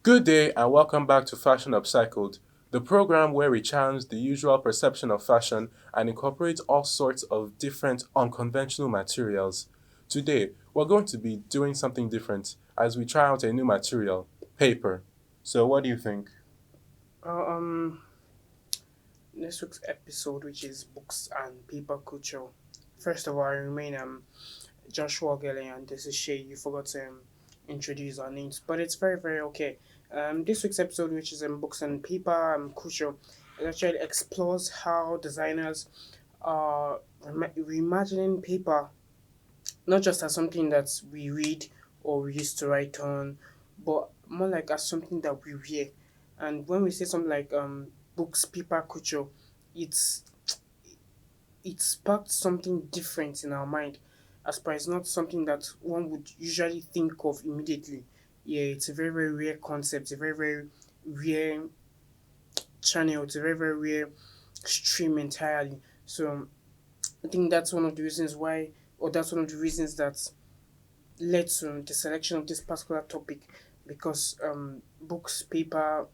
Good day and welcome back to Fashion Upcycled, the program where we challenge the usual perception of fashion and incorporate all sorts of different unconventional materials. Today, we're going to be doing something different as we try out a new material, paper. So, what do you think? Uh, um, Next week's episode, which is books and paper culture. First of all, I remain Joshua Gele, and this is Shay. You forgot to introduce our names, but it's very okay. This week's episode, which is books and paper culture, it actually explores how designers are reimagining paper not just as something that we read or we used to write on, but more like as something that we wear. And when we say something like books, paper culture, it's it sparked something different in our mind. As per it's not something that one would usually think of immediately. Yeah, it's a very rare concept, a very rare channel, it's a very rare stream entirely. So I think that's one of the reasons why, or that's one of the reasons that led to the selection of this particular topic because books, paper,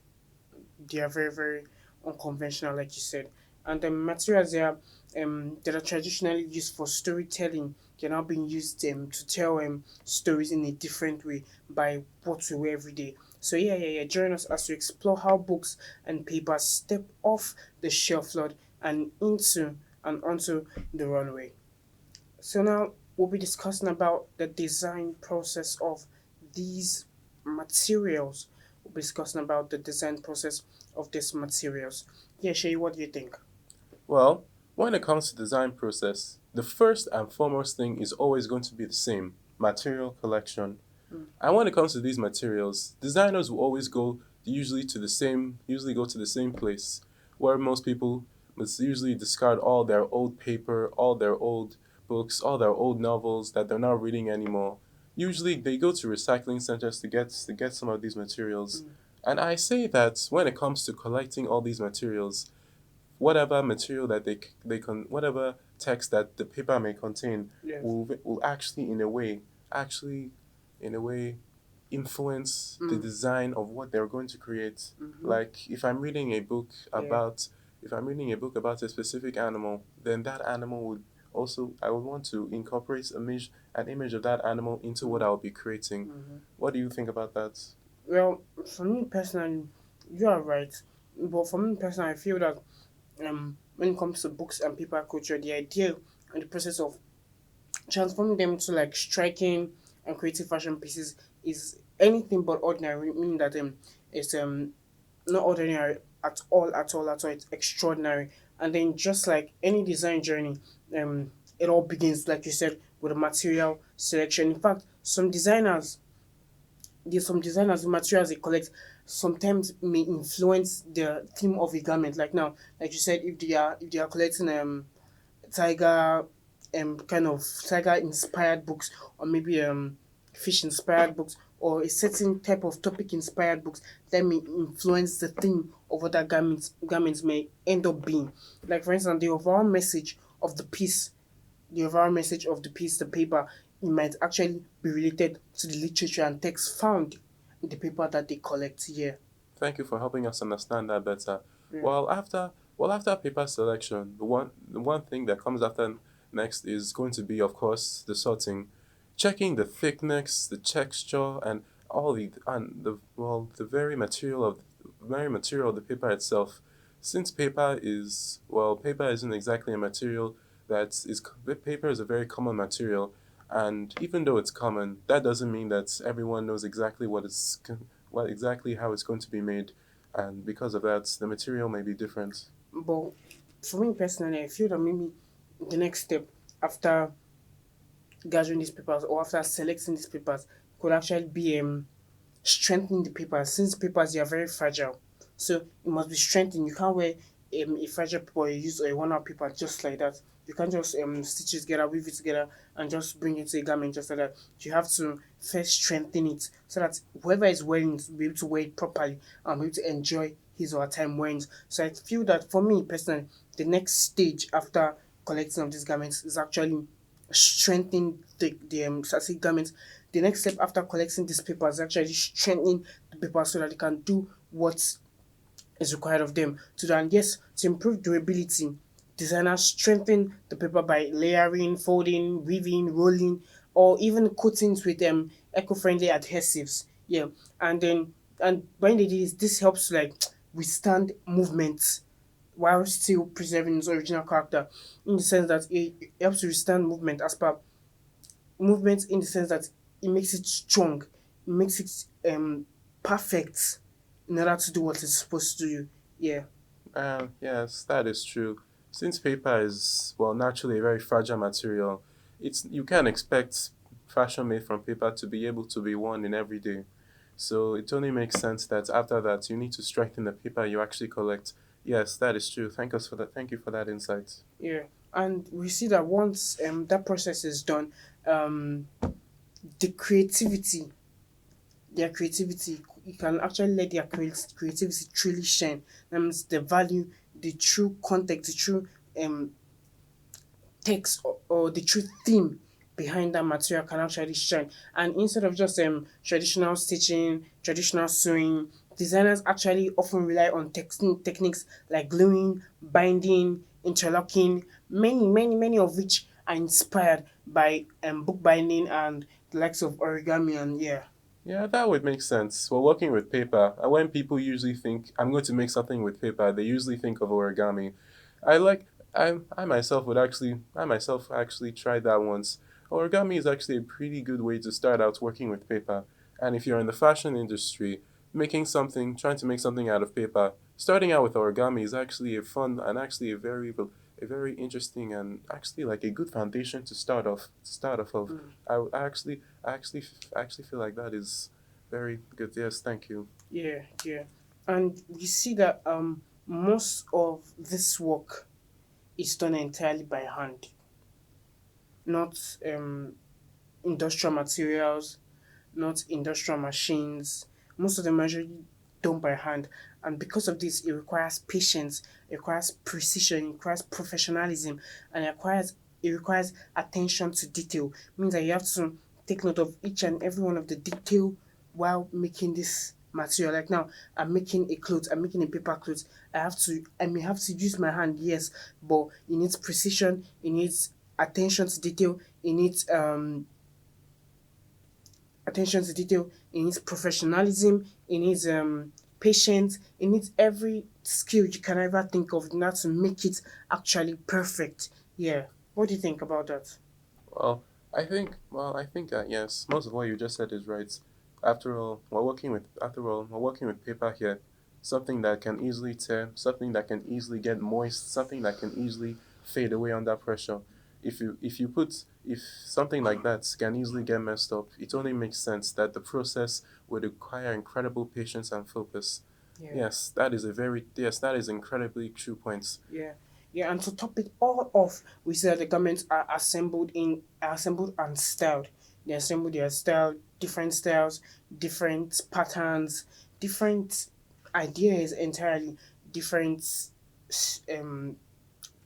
they are very unconventional, like you said. And the materials that are traditionally used for storytelling they're now being used to tell stories in a different way by what we wear every day. So yeah. Join us as we explore how books and paper step off the shelf load and into and onto the runway. So now we'll be discussing about the design process of these materials. We'll be discussing about the design process of these materials. Yeah, Shay, what do you think? Well, when it comes to design process, the first and foremost thing is always going to be the same material collection. Mm, And when it comes to these materials, designers will always go usually go to the same place where most people must usually discard all their old paper, all their old books, all their old novels that they're not reading anymore. Usually they go to recycling centers to get some of these materials. mm, And I say that when it comes to collecting all these materials, whatever material that whatever text that the paper may contain yes. will actually in a way influence the Mm, design of what they're going to create. mm-hmm. Like Yeah. if I'm reading a book about a specific animal, then that animal would also I would want to incorporate an image of that animal into what Mm, I'll be creating. mm-hmm. What do you think about that? Well, for me personally, you are right. But for me personally, I feel that when it comes to books and paper culture, the idea and the process of transforming them to like striking and creative fashion pieces is anything but ordinary, meaning that it's not ordinary at all. It's extraordinary. And then just like any design journey, it all begins, like you said, with a material selection. In fact, some designers, the materials they collect sometimes may influence the theme of a garment. Like now, like you said, if they are collecting tiger kind of tiger inspired books or maybe fish inspired books or a certain type of topic inspired books that may influence the theme of what that garments may end up being. Like for instance, the overall message of the piece, the paper, it might actually be related to the literature and text found in the paper that they collect here. Thank you for helping us understand that better. Yeah. Well, after paper selection, the one thing that comes after next is going to be, of course, the sorting, checking the thickness, the texture, and all the very material of the paper itself. Since paper isn't exactly a material paper is a very common material, and even though it's common, that doesn't mean that everyone knows exactly exactly how it's going to be made, and because of that, the material may be different. But for me personally, I feel that maybe the next step after gathering these papers or after selecting these papers could actually be strengthening the papers since papers they are very fragile. So it must be strengthened. You can't wear a fragile paper or you use a one out paper just like that. You can't just stitch it together, weave it together, and just bring it to a garment just like that. You have to first strengthen it so that whoever is wearing it will be able to wear it properly and be able to enjoy his or her time wearing it. So I feel that for me personally, the next stage after collecting of these garments is actually strengthening the static garments. The next step after collecting this paper is actually strengthening the paper so that they can do what is required of them to do. And yes, to improve durability, designers strengthen the paper by layering, folding, weaving, rolling, or even coatings with eco-friendly adhesives. Yeah, and then and when they do this helps to like withstand movements while still preserving its original character, in the sense that it helps to withstand movement as per movement in the sense that it makes it strong, it makes it perfect in order to do what it's supposed to do. Yeah. Yes, that is true. Since paper is, well, naturally a very fragile material, you can't expect fashion made from paper to be able to be worn in every day. So it only makes sense that after that you need to strengthen the paper you actually collect. Yes, that is true. Thank us for that. Thank you for that insight. Yeah. And we see that once that process is done, um the creativity, their creativity, you can actually let their creativity truly shine. That means the value, the true context, the true um text, or the true theme behind that material can actually shine. And instead of just traditional stitching, traditional sewing, designers actually often rely on techniques like gluing, binding, interlocking, many of which are inspired by bookbinding and the likes of origami. And yeah. Yeah, that would make sense. Well, working with paper, and when people usually think I'm going to make something with paper, they usually think of origami. I like I myself actually tried that once. Origami is actually a pretty good way to start out working with paper. And if you're in the fashion industry, trying to make something out of paper, starting out with origami is actually a fun and actually a very interesting and actually like a good foundation to start off of. Mm. I actually feel like that is very good. Yes, thank you. Yeah, yeah. And we see that most of this work is done entirely by hand, not industrial materials, not industrial machines. Most of them are usually done by hand. And because of this, it requires patience, it requires precision, it requires professionalism, and it requires attention to detail. It means that you have to take note of each and every one of the detail while making this material. Like now, I'm making a cloth, I'm making a paper cloth. I may have to use my hand, yes, but it needs precision, it needs attention to detail, it needs attention to detail, it needs professionalism, it needs patience, it needs every skill you can ever think of in order to make it actually perfect. Yeah. What do you think about that? Well, I think that yes, most of what you just said is right. After all, we're working with paper here, something that can easily tear, something that can easily get moist, something that can easily fade away under pressure. If something like that can easily get messed up, it only makes sense that the process would require incredible patience and focus. Yeah. Yes, that is incredibly true points. Yeah. Yeah, and to top it all off, we see that the garments are assembled and styled. They are styled, different styles, different patterns, different ideas entirely, different um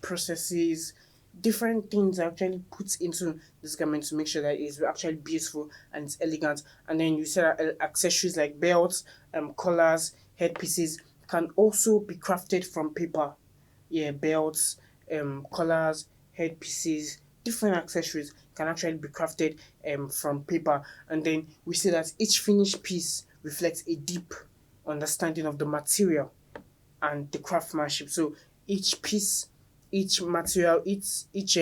processes, different things are actually put into this garment to make sure that it's actually beautiful and it's elegant. And then you said that accessories like belts, collars, headpieces can also be crafted from paper. Yeah, belts, collars, headpieces, different accessories can actually be crafted from paper. And then we see that each finished piece reflects a deep understanding of the material and the craftsmanship. So each piece, each material, each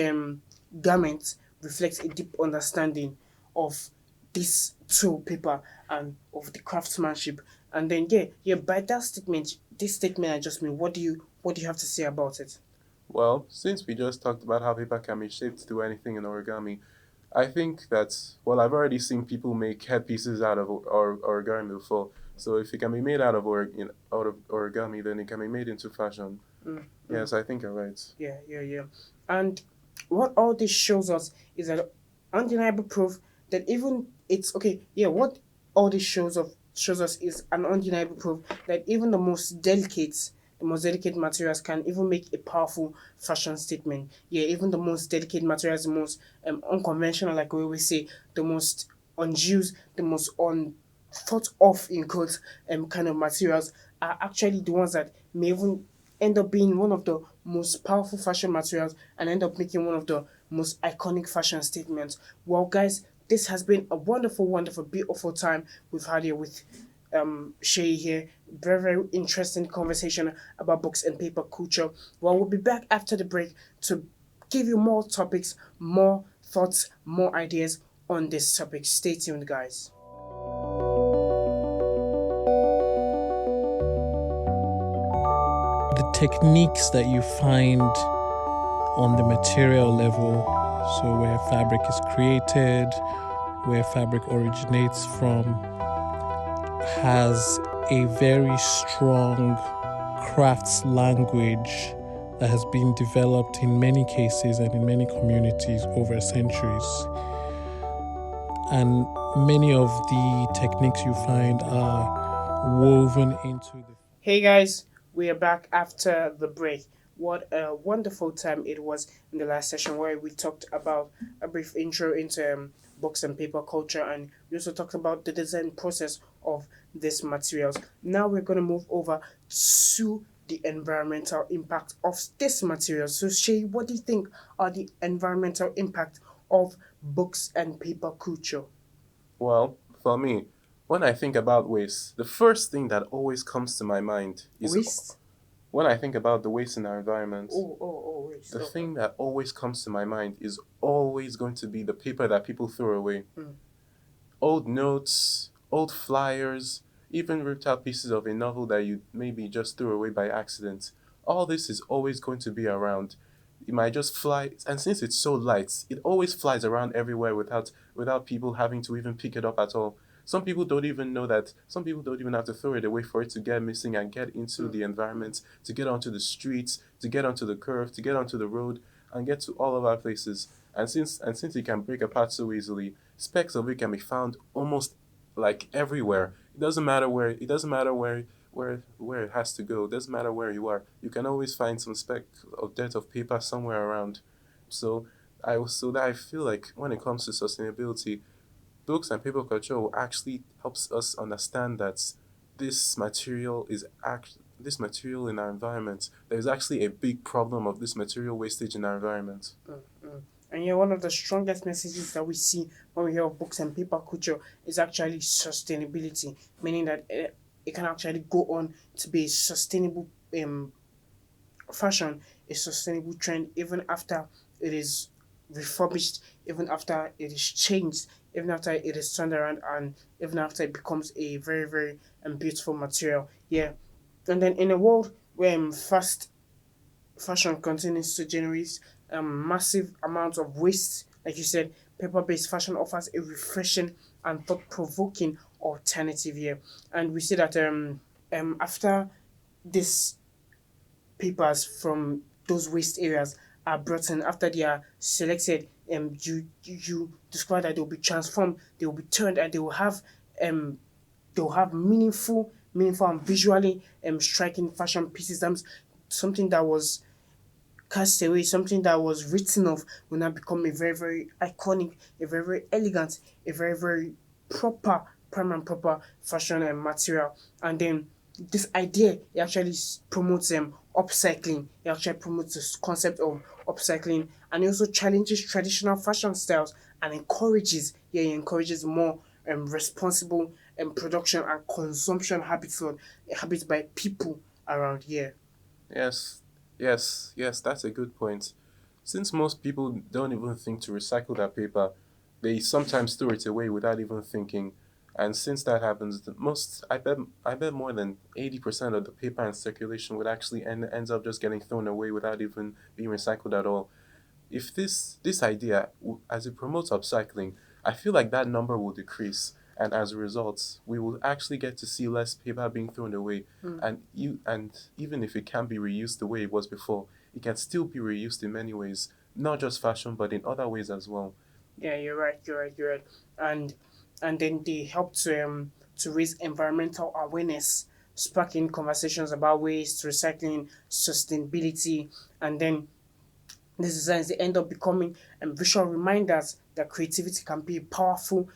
garment reflects a deep understanding of this tool paper and of the craftsmanship. And then yeah, by that statement, this statement I just made, what do you have to say about it? Well, since we just talked about how paper can be shaped to do anything in origami, I think that, well, I've already seen people make headpieces out of origami before. So if it can be made out of origami, then it can be made into fashion. Mm, mm. Yes, I think you're right. Yeah, yeah, yeah. And what all this shows us is that undeniable proof that even it's okay. Yeah, what all this shows us is an undeniable proof that even the most delicate, the most delicate materials can even make a powerful fashion statement. Yeah, even the most delicate materials, the most unconventional, like we always say, the most unused, the most thought of in quotes kind of materials are actually the ones that may even end up being one of the most powerful fashion materials and end up making one of the most iconic fashion statements. Well, guys, this has been a wonderful, wonderful, beautiful time we've had here with Shay here. Very, very interesting conversation about books and paper culture. Well, we'll be back after the break to give you more topics, more thoughts, more ideas on this topic. Stay tuned, guys. The techniques that you find on the material level, so where fabric is created, where fabric originates from, has a very strong crafts language that has been developed in many cases and in many communities over centuries. And many of the techniques you find are woven into the. Hey guys, we are back after the break. What a wonderful time it was in the last session where we talked about a brief intro into books and paper culture, and we also talked about the design process of these materials. Now we're going to move over to the environmental impact of this material. So Shay, what do you think are the environmental impact of books and paper culture? Well, for me, when I think about waste, the first thing that always comes to my mind is Waste? when I think about the waste in our environment. Waste. The Okay. thing that always comes to my mind is always going to be the paper that people throw away. Mm. Old notes, old flyers, even ripped out pieces of a novel that you maybe just threw away by accident. All this is always going to be around. It might just fly, and since it's so light, it always flies around everywhere without people having to even pick it up at all. Some people don't even know that. Some people don't even have to throw it away for it to get missing and get into the environment, to get onto the streets, to get onto the curve, to get onto the road, and get to all of our places. And since it can break apart so easily, specks of it can be found almost like everywhere. It doesn't matter where it has to go. It doesn't matter where you are. You can always find some speck of dirt of paper somewhere around. So I feel like when it comes to sustainability, books and paper culture will actually helps us understand that this material in our environment. There's actually a big problem of this material wastage in our environment. Mm, mm. And yeah, one of the strongest messages that we see when we hear of books and paper culture is actually sustainability, meaning that it can actually go on to be a sustainable fashion, a sustainable trend, even after it is refurbished, even after it is changed, even after it is turned around, and even after it becomes a very, very beautiful material. Yeah. And then in a world where fast fashion continues to generate massive amounts of waste. Like you said, paper-based fashion offers a refreshing and thought-provoking alternative here. And we see that after these papers from those waste areas are brought in, after they are selected, you describe that they will be transformed, they will be turned, and um they will have meaningful and visually striking fashion pieces. Something that was cast away, something that was written off will now become a very, very iconic, a very, very elegant, a very, very proper, prime and proper fashion and material. And then this idea, it actually promotes upcycling. It actually promotes this concept of upcycling, and it also challenges traditional fashion styles and it encourages more responsible production and consumption habits by people around here. Yes, yes, that's a good point. Since most people don't even think to recycle that paper, they sometimes throw it away without even thinking. And since that happens, I bet more than 80% of the paper in circulation would actually ends up just getting thrown away without even being recycled at all. If this idea, as it promotes upcycling, I feel like that number will decrease, and as a result, we will actually get to see less paper being thrown away. Mm. And even if it can't be reused the way it was before, it can still be reused in many ways, not just fashion, but in other ways as well. Yeah, you're right. You're right. And then they help to raise environmental awareness sparking conversations about waste, recycling, sustainability, and then these designs they end up becoming visual reminders that creativity can be a powerful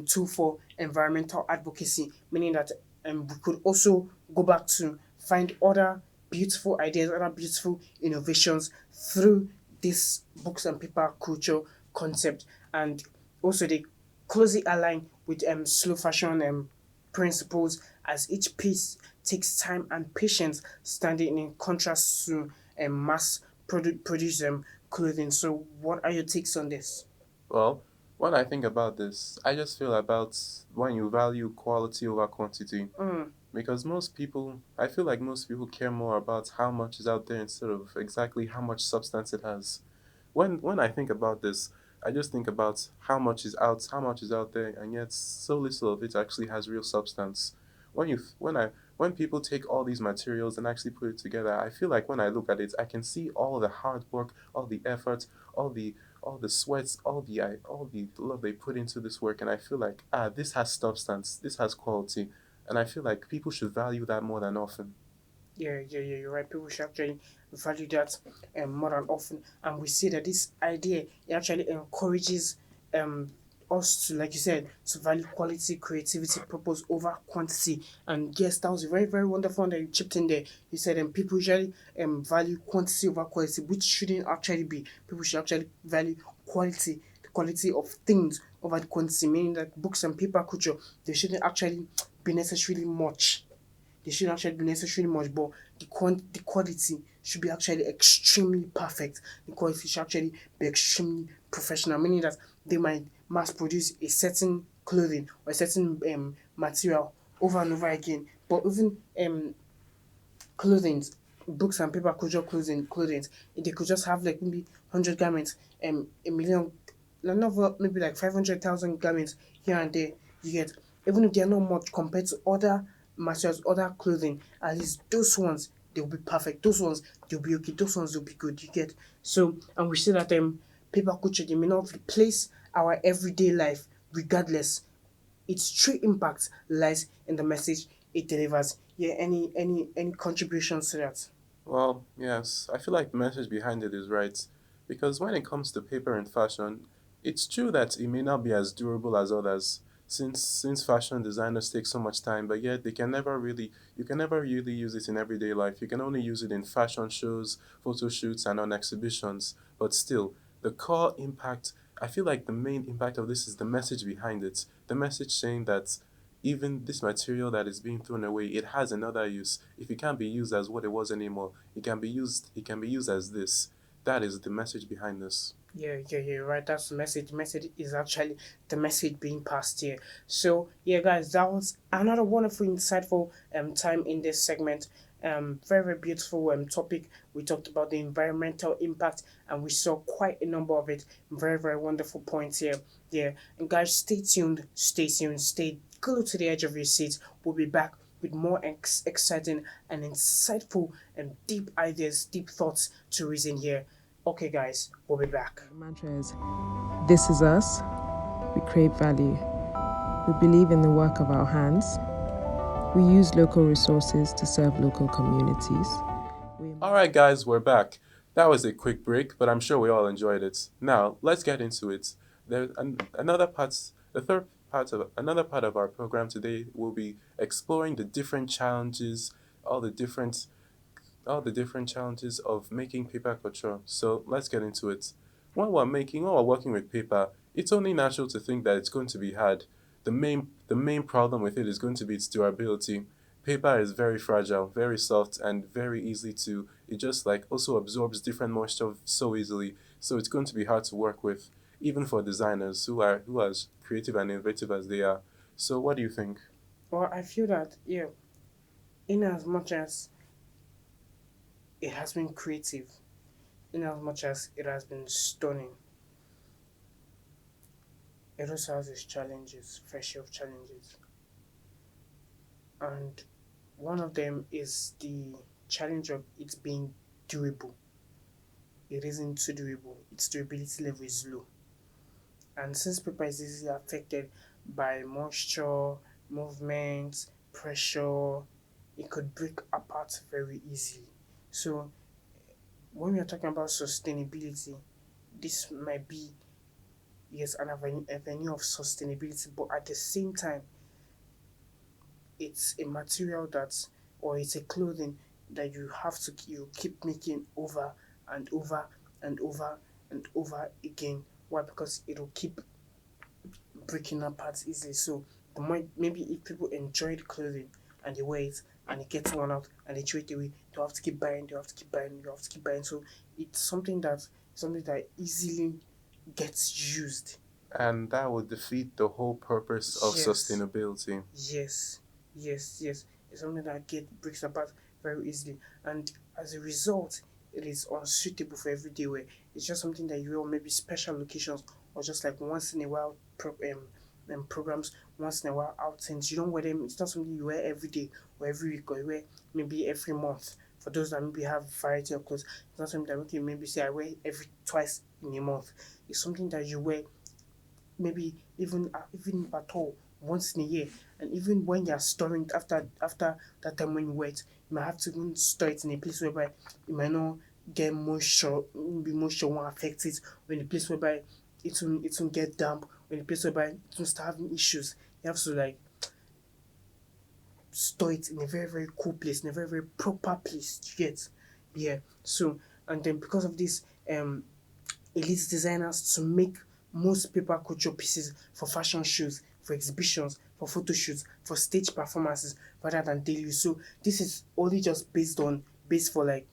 tool for environmental advocacy, meaning that we could also go back to find other beautiful ideas, other beautiful innovations through this books and paper culture concept. And also they closely align with slow fashion principles as each piece takes time and patience, standing in contrast to mass produce clothing. So, what are your takes on this? Well, when I think about this, I just feel about when you value quality over quantity. Mm, Because most people, I feel like most people care more about how much is out there instead of exactly how much substance it has. When I think about this, I just think about how much is out there, and yet so little of it actually has real substance. When people take all these materials and actually put it together, I feel like when I look at it, I can see all the hard work, all the effort, all the all the sweats, all the love they put into this work, and I feel like this has substance, this has quality, and I feel like people should value that more than often. yeah, you're right. People should actually value that more than often. And we see that this idea it actually encourages um, us to, like you said, to value quality, creativity, purpose over quantity. And yes, that was very, very wonderful that you chipped in there. You said people usually value quantity over quality, which shouldn't actually be. People should actually value quality, the quality of things over the quantity, meaning that books and paper culture, they shouldn't actually be necessarily much, they shouldn't actually be necessarily much, but the quality should be actually extremely perfect. The quality should actually be extremely professional, meaning that they might mass produce a certain clothing or a certain material over and over again. But even clothing, books and paper culture clothing, they could just have like maybe 100 garments, a million, not maybe like 500,000 garments here and there. You get, even if they are not much compared to other materials, other clothing, at least those ones they'll be perfect. Those ones they'll be okay. Those ones will be good. You get, so, and we see that paper culture they may not replace our everyday life regardless, its true impact lies in the message it delivers. Yeah, any contributions to that? Well, yes, I feel like the message behind it is right. Because when it comes to paper and fashion, it's true that it may not be as durable as others, since fashion designers take so much time, but yet you can never really use it in everyday life. You can only use it in fashion shows, photo shoots, and on exhibitions. But still, the core impact, I feel like the main impact of this is the message behind it. The message saying that even this material that is being thrown away, it has another use. If it can't be used as what it was anymore, it can be used as this. That is the message behind this. Yeah, right. That's the message. The message is actually the message being passed here. So yeah, guys, that was another wonderful, insightful time in this segment. Very, very beautiful topic. We talked about the environmental impact, and we saw quite a number of it. Very, very wonderful points here. Yeah, and guys, stay tuned, stay glued to the edge of your seats. We'll be back with more exciting and insightful and deep ideas, deep thoughts to reason here. Okay, guys, we'll be back. The mantra is this is us. We create value. We believe in the work of our hands. We use local resources to serve local communities. All right, guys, we're back. That was a quick break, but I'm sure we all enjoyed it. Now, let's get into it. Another part of our program today will be exploring the different challenges, all the different all the different challenges of making paper couture. So let's get into it. When we're working with paper, it's only natural to think that it's going to be hard. The main problem with it is going to be its durability. Paper is very fragile, very soft, and very easy to. It just like also absorbs different moisture so easily. So it's going to be hard to work with, even for designers who are as creative and innovative as they are. So what do you think? Well, I feel that, yeah, in as much as it has been creative, in as much as it has been stunning, it also has its challenges, fair share of challenges. And one of them is the challenge of it being durable. It isn't too durable, its durability level is low. And since paper is easily affected by moisture, movement, pressure, it could break apart very easily. So when we are talking about sustainability, this might be, yes, an avenue of sustainability, but at the same time, it's a material that, or it's a clothing that you keep making over and over and over and over again. Why? Because it'll keep breaking apart easily. So the more, maybe if people enjoy the clothing and they wear it and it gets worn out and they throw it away, they have to keep buying, they have to keep buying, they have to keep buying. So it's something that easily gets used. And that would defeat the whole purpose of Yes. sustainability. Yes. It's something that breaks apart very easily, and as a result, it is unsuitable for everyday wear. It's just something that you wear on maybe special occasions or just like once in a while programs, once in a while outings. You don't wear them. It's not something you wear every day or every week, or you wear maybe every month. For those that maybe have variety of clothes, it's not something that okay, maybe say I wear every twice in a month. It's something that you wear maybe even at all once in a year. And even when you're storing it after that time when you wear it, you might have to even store it in a place whereby you might not get moisture, maybe moisture won't affect it, or in a place whereby it won't get damp, or in a place whereby it won't start having issues. You have to like store it in a very, very cool place, in a very, very proper place to get. Yeah. So and then because of this, elite designers to make most paper couture pieces for fashion shows, for exhibitions, for photo shoots, for stage performances rather than daily use. So this is only just based for like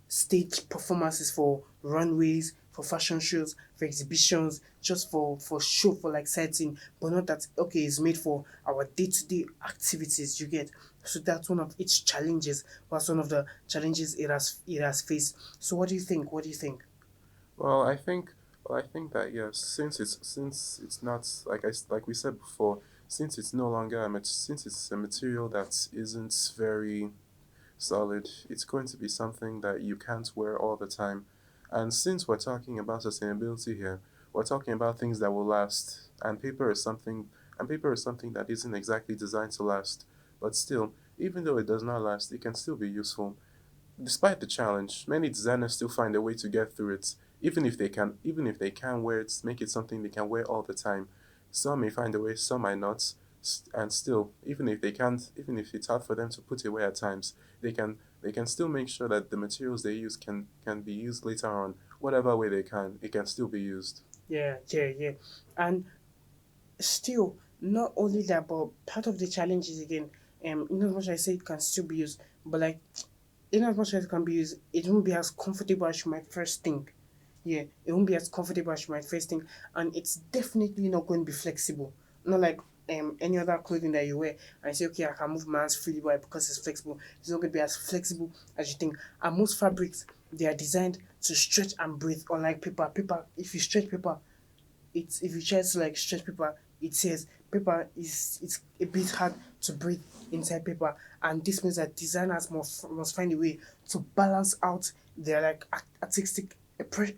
stage performances, for runways, for fashion shows, for exhibitions, just for show, for like sightseeing, but not that okay it's made for our day-to-day activities, you get. So that's one of its challenges. That's one of the challenges it has faced. So what do you think? Well, I think that yes, since it's not like we said before, since it's no longer since it's a material that isn't very solid, it's going to be something that you can't wear all the time. And since we're talking about sustainability here, we're talking about things that will last. And paper is something that isn't exactly designed to last. But still, even though it does not last, it can still be useful. Despite the challenge, many designers still find a way to get through it. Even if they can wear it, make it something they can wear all the time. Some may find a way, some might not. And still, even if it's hard for them to put away at times, they can still make sure that the materials they use can be used later on. Whatever way they can, it can still be used. Yeah. And still, not only that, but part of the challenge is again, in as much as I say it can still be used, but like in as much as it can be used, it won't be as comfortable as you might first think. Yeah, it won't be as comfortable as you might first think, and it's definitely not going to be flexible. Not like any other clothing that you wear and say, okay, I can move my hands freely, why? Because it's flexible. It's not going to be as flexible as you think. And most fabrics, they are designed to stretch and breathe, unlike paper. Paper, if you stretch paper, it's if you try to like stretch paper, it says paper is it's a bit hard to breathe inside paper, and this means that designers must find a way to balance out their like artistic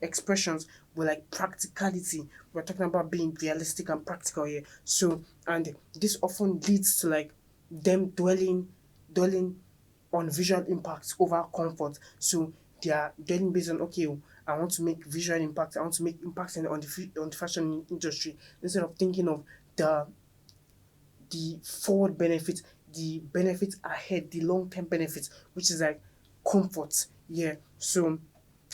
expressions with like practicality. We're talking about being realistic and practical here. So and this often leads to like them dwelling on visual impacts over comfort. So they are dwelling based on okay, I want to make visual impact. I want to make impacts on the fashion industry instead of thinking of the forward benefits, the benefits ahead, the long term benefits, which is like comfort. Yeah. So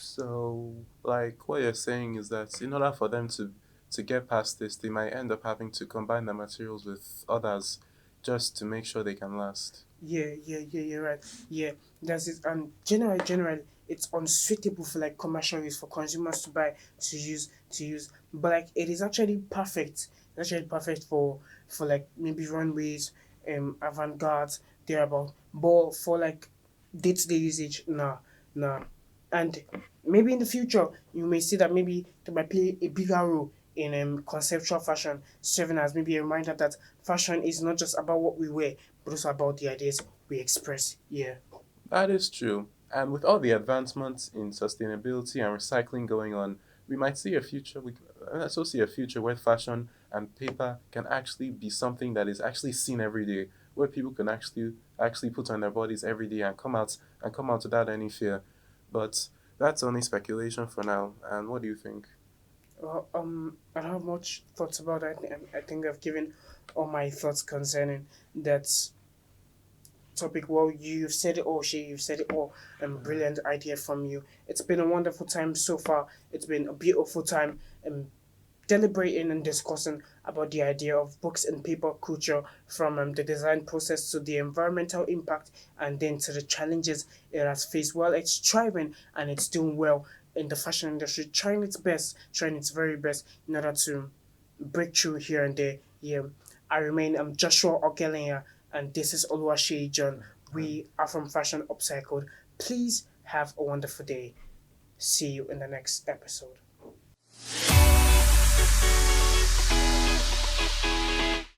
So, like what you're saying is that in order for them to get past this, they might end up having to combine the materials with others just to make sure they can last. yeah, you're right. Yeah, that's it. And generally, it's unsuitable for like commercial use for consumers to buy to use. But like, it is actually perfect. It's actually perfect for like maybe runways, avant-garde, thereabout. But for like day-to-day usage, nah. And maybe in the future, you may see that maybe they might play a bigger role in conceptual fashion, serving as maybe a reminder that fashion is not just about what we wear, but also about the ideas we express. Yeah. That is true. And with all the advancements in sustainability and recycling going on, we might see a future. We also see a future where fashion and paper can actually be something that is actually seen every day, where people can actually put on their bodies every day and come out without any fear. But that's only speculation for now. And what do you think? Well, I don't have much thoughts about it. I think I've given all my thoughts concerning that topic. Well, you've said it all, Shay. You've said it all. Brilliant idea from you. It's been a wonderful time so far. It's been a beautiful time. Deliberating and discussing about the idea of books and paper culture, from the design process to the environmental impact, and then to the challenges it has faced. Well, it's thriving and it's doing well in the fashion industry, trying its best, trying its very best in order to break through here and there. Yeah, I remain Joshua Ogelenya, and this is Oluwaseyi John. We are from Fashion Upcycled. Please have a wonderful day. See you in the next episode.